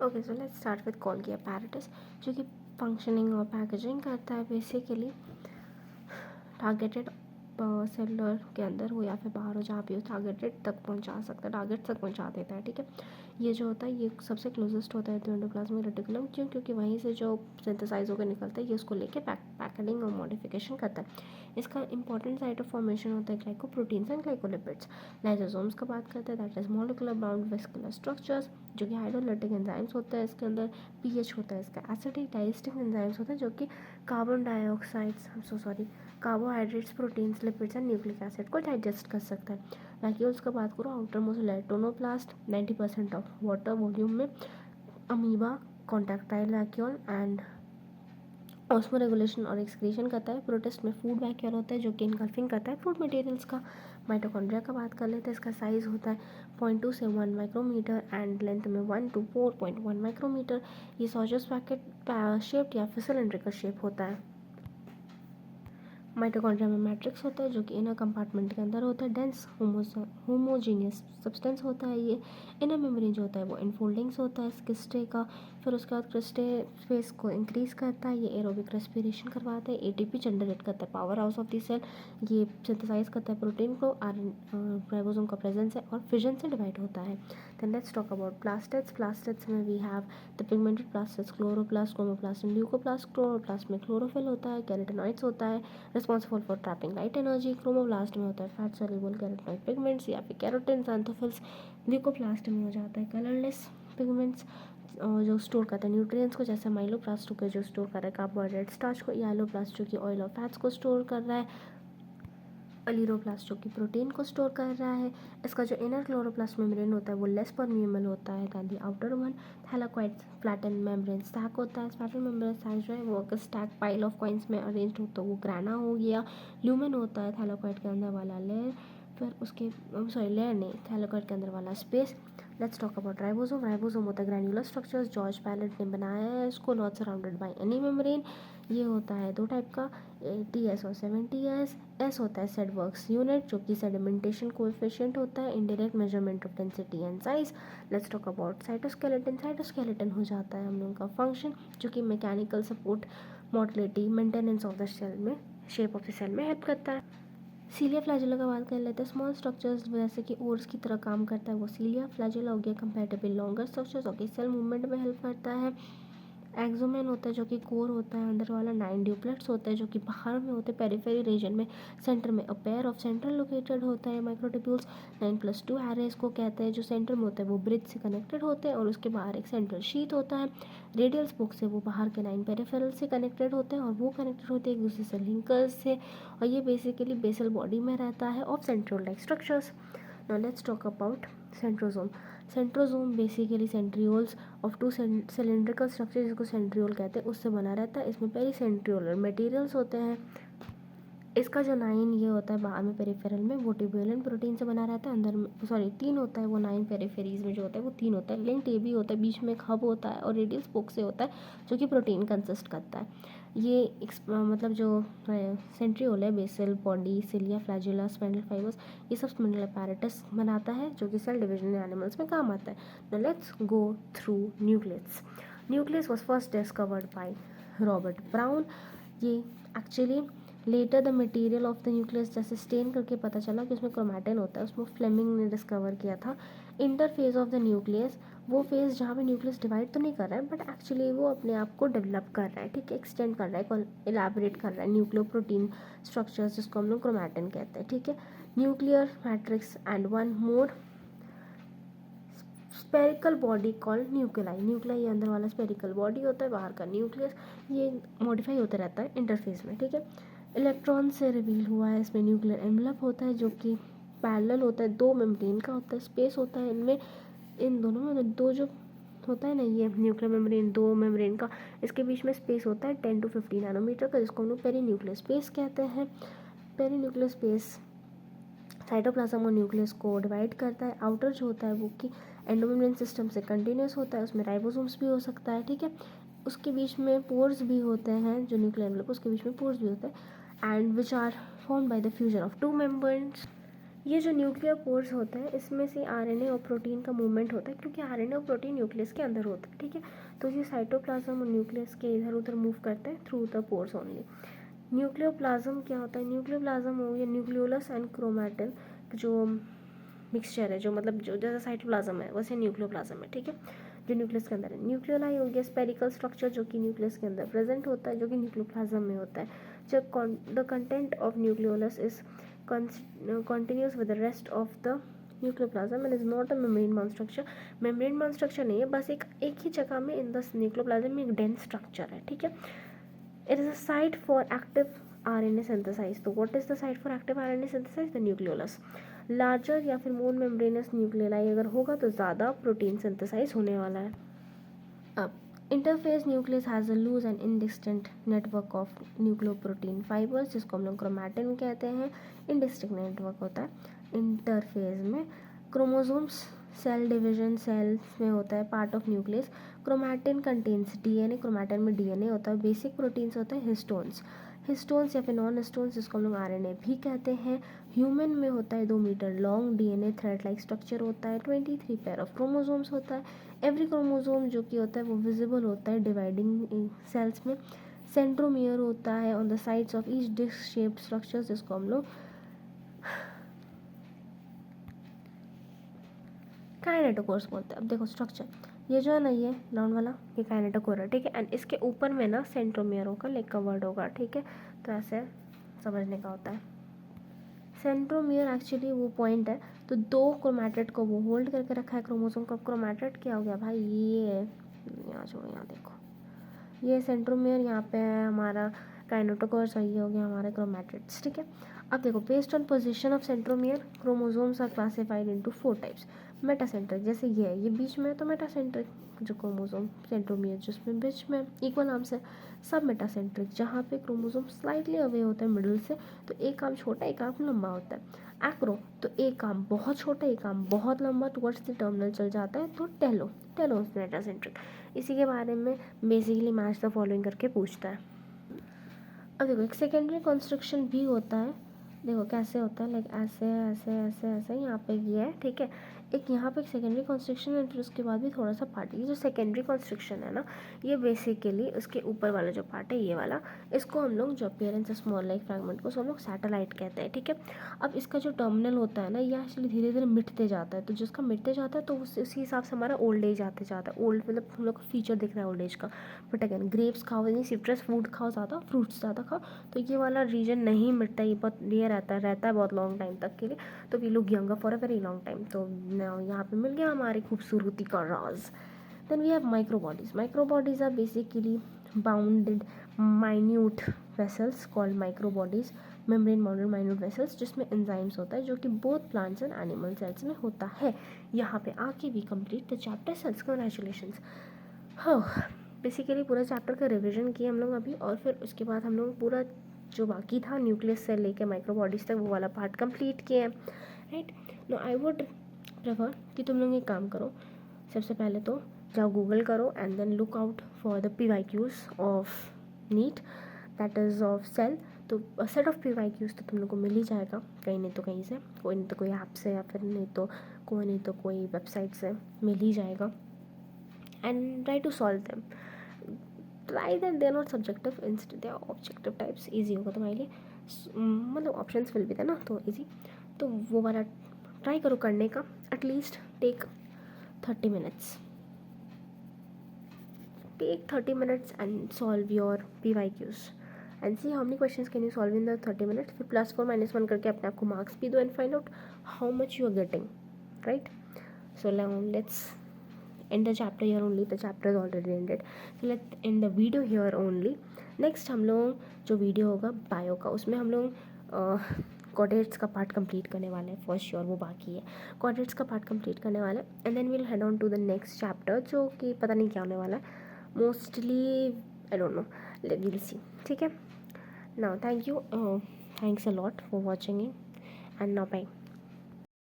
Okay, so let's start with Golgi apparatus, जो कि functioning और पैकेजिंग करता है बेसिकली टारगेटेड सेलर के अंदर हो या फिर बाहर हो, जहाँ भी हो टारगेटेड तक पहुँचा सकता है, टारगेट तक पहुँचा देता है। ठीक है, ये जो होता है ये सबसे क्लोजेस्ट होता है तो एंडोप्लाज्मिक रेटिकुलम, क्यों? क्योंकि वहीं से जो सिंथेसाइज होकर निकलता है ये उसको लेके पैकेजिंग और मॉडिफिकेशन करता है। इसका इंपॉर्टेंट साइट ऑफ फॉर्मेशन होता है ग्लाइकोप्रोटीन्स एंड ग्लाइकोलिपिड्स। लाइसोसोम्स का बात करते हैं, that is molecular bound vascular structures, जो कि हाइड्रोलाइटिक एंजाइम्स होता है इसके अंदर। पीएच होता है इसका, एसिडिक डाइजेस्टिव एंजाइम्स होता है जो कि carbon dioxides carbohydrates, proteins, lipids and nucleic acid को डाइजेस्ट कर सकता है। वैक्यूल्स का बात करो, outermost tonoplast 90% of water volume में, amoeba contractile vacuole and osmoregulation और एक्सक्रीशन करता है। प्रोटिस्ट में फूड वैक्यूल होता है जो कि इनगल्फिंग करता है फूड मटेरियल्स का। माइटोकॉन्ड्रिया का बात कर लेते हैं, इसका साइज होता है 0.2 से 1 माइक्रोमीटर एंड लेंथ में 1 to 4.1 माइक्रोमीटर। ये सॉजस पैकेट शेप्ड या फिर सिलेंड्रिकल शेप होता है। माइटोकॉन्ड्रिया में मैट्रिक्स होता है जो कि इनर कंपार्टमेंट के अंदर होता है। डेंस होमोजीनियस सब्सटेंस होता है ये। इनर मेम्ब्रेन जो होता है वो इनफोल्डिंग्स होता है क्रिस्टे का। फिर उसके बाद क्रिस्टे स्पेस को इंक्रीज करता है, ये एरोबिक रेस्पिरेशन करवाता है, एटीपी जनरेट करता है, power house of the cell, ये सिंथेसाइज करता है प्रोटीन को, राइबोसोम का प्रेजेंस है और फिजन से डिवाइड होता है। Then let's talk about plastids. Plastids में we have the pigmented plastids, chloroplast, chromoplast and leucoplast. Chloroplast में क्लोरोफिल होता है, कैरोटेनॉइड्स होता है, responsible for trapping light energy. Chromoplast में होता है फैट सोल्यूबल कैरोटेनॉइड पिगमेंट्स या फिर कैरोटीन xanthophyls। ल्यूकोप्लास्ट में हो जाता है कलरलेस पिगमेंट्स जो स्टोर करता है न्यूट्रिएंट्स को, जैसे माइलोप्लास्ट के जो स्टोर कर रहा है कार्बोहाइड्रेट स्टार्च को, यालोप्लास्ट जो कि ऑयल और फैट्स को स्टोर कर रहा है, अलीरोप्लास्ट जो कि प्रोटीन को स्टोर कर रहा है। इसका जो इनर क्लोरोप्लास्ट मेम्ब्रेन होता है वो लेस परमिएबल होता है than the outer one. Thylakoid flatten membrane stack होता है। फ्लैटन मेम्ब्रेन स्टैक जो है वो अगर स्टैक पाइल ऑफ कॉइन्स में अरेंज हो तो वो ग्राना हो गया। ल्यूमेन होता है थैलाकोइड के अंदर वाला लेयर, फिर उसके लेयर नहीं, थैलाकोइड के अंदर वाला space. Let's talk about ribosome. Ribosome होता है ग्रैन्युलर स्ट्रक्चर्स, जॉर्ज पैलेट ने बनाया है इसको, not surrounded by any membrane. ये होता है दो टाइप का, टीएस और 70S। एस होता है सेड वर्क्स यूनिट जो कि सेडिमेंटेशन कोएफिशिएंट होता है, indirect measurement of density and size. Let's talk about cytoskeleton. Cytoskeleton हो जाता है हम लोगों का फंक्शन जो कि mechanical support, motility, maintenance of the cell में, शेप ऑफ द सेल में हेल्प करता है। सीलिया फ्लैजुला का बात कर लेते हैं। स्मॉल स्ट्रक्चर्स जैसे कि ओर्स की तरह काम करता है वो सीलिया फ्लैजुला हो गया। कंपैरेटिवली लॉन्गर स्ट्रक्चर्स हो गए, सेल मूवमेंट में हेल्प करता है। एक्सोमेन होता है जो कि कोर होता है अंदर वाला। 9 ड्यूप्लेट्स होते हैं जो कि बाहर में होते हैं पेरिफेरी रीजन में। सेंटर में a pair of central located होता है माइक्रोट्यूब्यूल्स। 9+2 एरेस को कहते हैं। जो सेंटर में होता है वो ब्रिज से कनेक्टेड होते हैं और उसके बाहर एक सेंट्रल शीथ होता है। रेडियल स्पोक से वो बाहर के 9 पेरिफेरल से कनेक्टेड होते हैं और वो कनेक्टेड होते हैं एक दूसरे से लिंकर्स से, और ये बेसिकली बेसल बॉडी में रहता है of centriole like structures. Now let's talk about centrosome. Centrosome basically centrioles of two cylindrical structure जिसको सेंट्रियोल कहते हैं उससे बना रहता है। इसमें पेरीसेंट्रियोलर मटेरियल्स होते हैं। इसका जो 9 ये होता है बाहर में पेरिफेरल में वो ट्यूबुलेंट प्रोटीन से बना रहता है। अंदर में 3 होता है वो 9 पेरिफेरीज में जो होता है वो 3 होता है। लिंक्ड ये भी होता है, बीच में एक हब होता है और रेडियल स्पोक से होता है जो कि प्रोटीन कंसिस्ट करता है। ये मतलब जो सेंट्रियोल है basal body, cilia flagella, spinal fibres, ये सब स्पाइनल apparatus बनाता है जो कि सेल डिविजन एनिमल्स में काम आता है। Now let's go through nucleus. Nucleus was first discovered by Robert Brown. ये actually later the material of the nucleus जैसे स्टेन करके पता चला कि उसमें क्रोमैटिन होता है, उसमें फ्लेमिंग ने डिस्कवर किया था। इंटरफेज ऑफ द न्यूक्लियस, वो फेज जहाँ पे न्यूक्लियस डिवाइड तो नहीं कर रहा है बट एक्चुअली वो अपने आप को डेवलप कर रहा है, ठीक है, एक्सटेंड कर रहा है, इलाबरेट कर रहा है न्यूक्लियो प्रोटीन स्ट्रक्चर्स जिसको हम लोग क्रोमैटिन कहते हैं, ठीक है। Nuclear matrix and one more spherical body called nuclei. Nuclei अंदर वाला स्पेरिकल बॉडी होता है, बाहर का न्यूक्लियस, ये मॉडिफाई होता रहता है इंटरफेस में, ठीक है। इलेक्ट्रॉन से रिवील हुआ है, इसमें न्यूक्लियर एनवलप होता है जो कि पैरेलल होता है, 2 मेम्ब्रेन का होता है, स्पेस होता है इनमें, इन दोनों में दो जो होता है ना ये न्यूक्लियर मेम्ब्रेन, 2 मेम्ब्रेन का, इसके बीच में स्पेस होता है 10 to 50 नैनोमीटर का जिसको हम लोग पेरी न्यूक्लियर स्पेस कहते हैं। पेरी न्यूक्लियर स्पेस साइटोप्लाज्म और न्यूक्लियस को डिवाइड करता है। आउटर जो होता है वो कि एंडोमेम्ब्रेन सिस्टम से कंटिन्यूस होता है, उसमें राइबोसोम्स भी हो सकता है, ठीक है। उसके बीच में पोर्स भी होते हैं, जो न्यूक्लियर एनवलप उसके बीच में पोर्स भी होते हैं and which are formed by the fusion of 2 membranes. ये जो न्यूक्लियर पोर्स होते हैं इसमें से आरएनए और प्रोटीन का मूवमेंट होता है, क्योंकि आरएनए और प्रोटीन न्यूक्लियस के अंदर होता है, ठीक है। तो ये साइटोप्लाज्म और न्यूक्लियस के इधर उधर मूव करते हैं through the pores only. Nucleoplasm क्या होता है? न्यूक्लियोप्लाज्म हो गया न्यूक्लियोलस एंड क्रोमैटिन जो मिक्सचर है, जो मतलब जो जैसा साइटोप्लाज्म है वैसे न्यूक्लियोप्लाज्म है, ठीक है, जो न्यूक्लियस के अंदर है। न्यूक्लियोलाई हो गया स्पेरिकल स्ट्रक्चर जो कि न्यूक्लियस के अंदर प्रेजेंट होता है, जो कि न्यूक्लियोप्लाज्म में होता है। जब the content of nucleolus is continues with the rest of the nucleoplasm and is not a membrane bound structure. Membrane bound structure नहीं है, बस एक ही जगह में इन द न्यूक्लियोप्लाज्म में एक डेंस स्ट्रक्चर है, ठीक है। It is a site for active RNA synthesise. तो what is the site for active RNA synthesise? The nucleolus. Larger या फिर मोर मेम्ब्रेनस न्यूक्लियलाई अगर होगा तो ज़्यादा प्रोटीन सिंथेसाइज होने वाला है। अब interphase nucleus has a loose and indistinct network of nucleoprotein fibres, जिसको हम लोग क्रोमैटिन कहते हैं। इनडिस्टिंक्ट नेटवर्क होता है इंटरफेस में। क्रोमोसोम्स सेल डिवीजन सेल्स में होता है part of nucleus. Chromatin contains DNA, chromatin में डीएनए होता है। बेसिक प्रोटीन्स होते हैं हिस्टोन्स, हिस्टोन्स या फिर नॉन हिस्टोन्स जिसको हम लोग आरएनए भी कहते हैं। ह्यूमन में होता है 2 metre long DNA thread like structure होता है। 23 पेयर ऑफ क्रोमोसोम्स होता है। एवरी क्रोमोसोम जो कि होता है वो विजिबल होता है डिवाइडिंग सेल्स में। सेंट्रोमियर होता है on the sides of each disc shaped structure, जिसको हम लोग काइनेटोकोर्स बोलते हैं। अब देखो स्ट्रक्चर, ये जो है ना ये राउंड वाला ये काइनेटोकोर है, ठीक है। एंड इसके ऊपर में ना सेंट्रोमियर होगा, लाइक कवर्ड होगा, ठीक है। तो ऐसे समझने का होता है। सेंट्रोमियर एक्चुअली वो पॉइंट है, तो 2 क्रोमैटिड को वो होल्ड करके रखा है क्रोमोसोम का। क्रोमैटिड क्या हो गया भाई? ये यहाँ छोड़ो, यहाँ देखो, ये सेंट्रोमियर यहाँ पे है हमारा काइनेटोकोर्स, और ये हो गया हमारे क्रोमैटिड्स, ठीक है। अब देखो based on position of centromere chromosomes are classified into 4 types. Metacentric जैसे ये है, ये बीच में है तो मेटासेंट्रिक जो क्रोमोसोम सेंट्रोमियर जिसमें बीच में इक्वल आर्म्स है। सब मेटासेंट्रिक जहाँ पे क्रोमोसोम स्लाइटली अवे होता है मिडिल से, तो एक आर्म छोटा एक आर्म लंबा होता है। एक्रो तो एक आर्म बहुत छोटा एक आर्म बहुत लंबा टुवर्ड्स द टर्मिनल चल जाता है। तो टेलोस मेटासेंट्रिक। इसी के बारे में बेसिकली मैच द फॉलोइंग करके पूछता है। अब देखो एक सेकेंडरी कंस्ट्रक्शन भी होता है। देखो कैसे होता है, लाइक ऐसे ऐसे ऐसे ऐसे यहाँ पे ये है, ठीक है। एक यहाँ पे एक सेकेंडरी कंस्ट्रक्शन है, फिर उसके बाद भी थोड़ा सा पार्ट। ये जो सेकेंडरी कंस्ट्रक्शन है ना, ये बेसिकली उसके ऊपर वाला जो पार्ट है ये वाला, इसको हम लोग जो अपीयरेंस है स्मॉल लाइक फ्रैगमेंट को हम लोग सैटेलाइट कहते हैं, ठीक है। अब इसका जो टर्मिनल होता है ना, ये एक्चुअली धीरे धीरे मिटते जाता है। तो जिसका मिटते जाता है तो उसी हिसाब से हमारा ओल्ड एज आते जाता है। ओल्ड मतलब हम लोग को फीचर दिख रहा है ओल्ड एज का। बट अगेन ग्रेप्स खाओ यानी सिट्रस फ्रूट खाओ ज़्यादा, फ्रूट्स ज़्यादा खाओ, तो ये वाला रीजन नहीं मिटता, ये बहुत ये रहता है बहुत लॉन्ग टाइम तक के लिए। तो वी लोग younger for a very long time. तो यहाँ पे मिल गया हमारी खूबसूरती का राज। Then we have microbodies. Microbodies are basically bounded minute vessels called microbodies, membrane bounded minute vessels, जिसमें एंजाइम्स होता है जो कि both plants and animal cells में होता है। यहाँ पे आके we complete the chapter cells. Congratulations. हाँ, बेसिकली पूरा चैप्टर का रिवीजन किया हम लोग अभी, और फिर उसके बाद हम लोग पूरा जो बाकी था न्यूक्लियस से लेके माइक्रोबॉडीज तक वो वाला पार्ट कंप्लीट किए हैं, right. No I would prefer कि तुम लोग एक काम करो, सबसे पहले तो जाओ गूगल करो and then look out for the PYQs of NEET, that is of cell. तो सेट ऑफ PYQs तो तुम लोग को मिल ही जाएगा कहीं नहीं तो कहीं से, कोई नहीं तो कोई ऐप से, या फिर नहीं तो कोई वेबसाइट से मिल ही जाएगा। And try to solve them. Try that they are not subjective, instead they are objective types. Easy होगा तुम्हारे लिए, मतलब ऑप्शंस विल भी थे ना तो इजी। तो वो वाला ट्राई करो करने का। At least take 30 minutes. Take 30 minutes and solve your PYQs and see how many questions can you solve in the 30 minutes. फिर +4 -1 करके अपने आप को मार्क्स भी दो and find out how much you are getting, right? So now let's end the chapter here only. The chapter is already ended, so let's end the video here only. Next हम लोग जो video होगा bio का, उसमें हम लोग chordates का part complete करने वाले हैं, फॉर श्योर वो बाकी है। कॉर्डेट्स का पार्ट कंप्लीट करने वाला है and then will head on to the next chapter, जो कि पता नहीं क्या होने वाला है, mostly I don't know, will see, ठीक है। Now thank you, thanks a lot for watching and now bye.